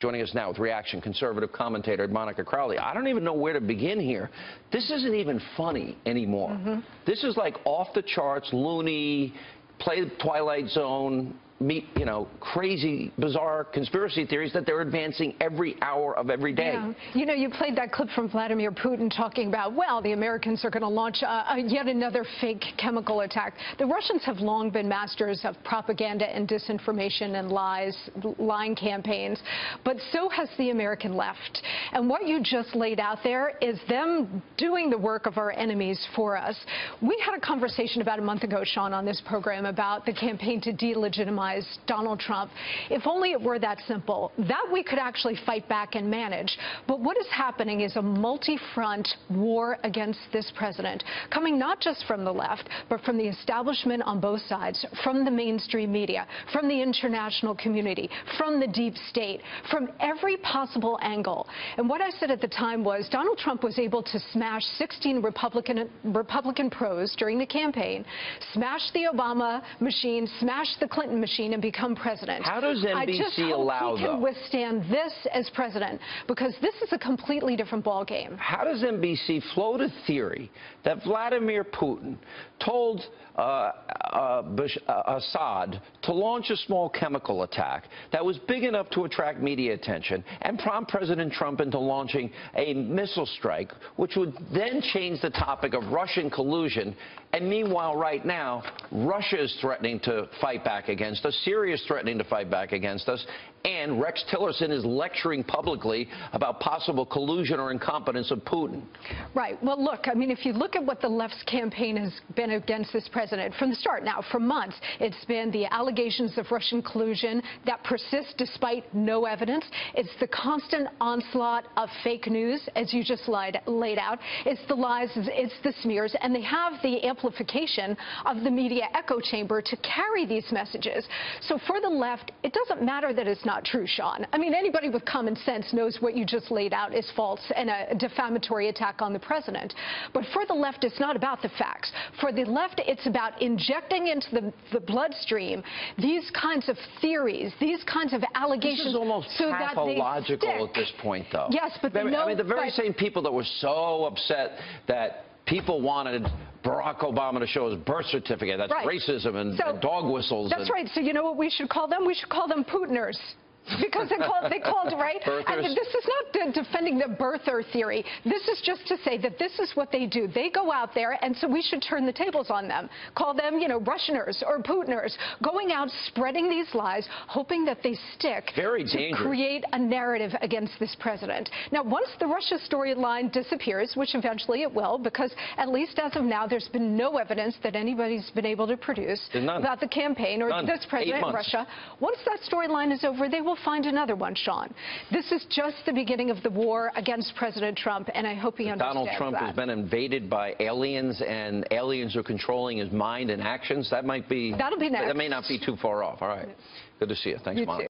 joining us now with reaction, conservative commentator Monica Crowley. I don't even know where to begin here. This isn't even funny anymore. This is like off the charts, loony, play the Twilight Zone, meet, crazy, bizarre conspiracy theories that they're advancing every hour of every day. Yeah. You played that clip from Vladimir Putin talking about, well, the Americans are going to launch yet another fake chemical attack. The Russians have long been masters of propaganda and disinformation and lies, lying campaigns, but so has the American left. And what you just laid out there is them doing the work of our enemies for us. We had a conversation about a month ago, Sean, on this program about the campaign to delegitimize Donald Trump. If only it were that simple. That we could actually fight back and manage. But what is happening is a multi-front war against this president, coming not just from the left, but from the establishment on both sides, from the mainstream media, from the international community, from the deep state, from every possible angle. And what I said at the time was Donald Trump was able to smash 16 Republican pros during the campaign, smash the Obama machine, smash the Clinton machine, and become president. How does NBC I just hope allow he can withstand this as president, because this is a completely different ballgame. How does NBC float a theory that Vladimir Putin told Assad to launch a small chemical attack that was big enough to attract media attention and prompt President Trump into launching a missile strike, which would then change the topic of Russian collusion? And meanwhile, right now, Russia is threatening to fight back against us, Syria is threatening to fight back against us, and Rex Tillerson is lecturing publicly about possible collusion or incompetence of Putin. Right. Well, look, I mean, if you look at what the left's campaign has been against this president from the start now, for months, it's been the allegations of Russian collusion that persist despite no evidence. It's the constant onslaught of fake news, as you just laid out. It's the lies, it's the smears, and they have the amplification of the media echo chamber to carry these messages. So for the left, it doesn't matter that it's not true, Sean. I mean, anybody with common sense knows what you just laid out is false and a defamatory attack on the president. But for the left, it's not about the facts. For the left, it's about injecting into the bloodstream these kinds of theories, these kinds of allegations. This is almost so pathological at this point, though. Yes, but I mean, the very same people that were so upset that people wanted Barack Obama to show his birth certificate. That's right. Racism and dog whistles. That's right. So you know what we should call them? We should call them Putiners. Because they called, right? I mean, this is not defending the birther theory. This is just to say that this is what they do. They go out there, and so we should turn the tables on them. Call them, Russianers or Putiners, going out spreading these lies, hoping that they stick to create a narrative against this president. Now, once the Russia storyline disappears, which eventually it will, because at least as of now, there's been no evidence that anybody's been able to produce about the campaign or this president in Russia. Once that storyline is over, they will find another one, Sean. This is just the beginning of the war against President Trump, and I hope he understands Donald Trump has been invaded by aliens, and aliens are controlling his mind and actions. That'll be next. That may not be too far off. All right. Good to see you. Thanks, Monica.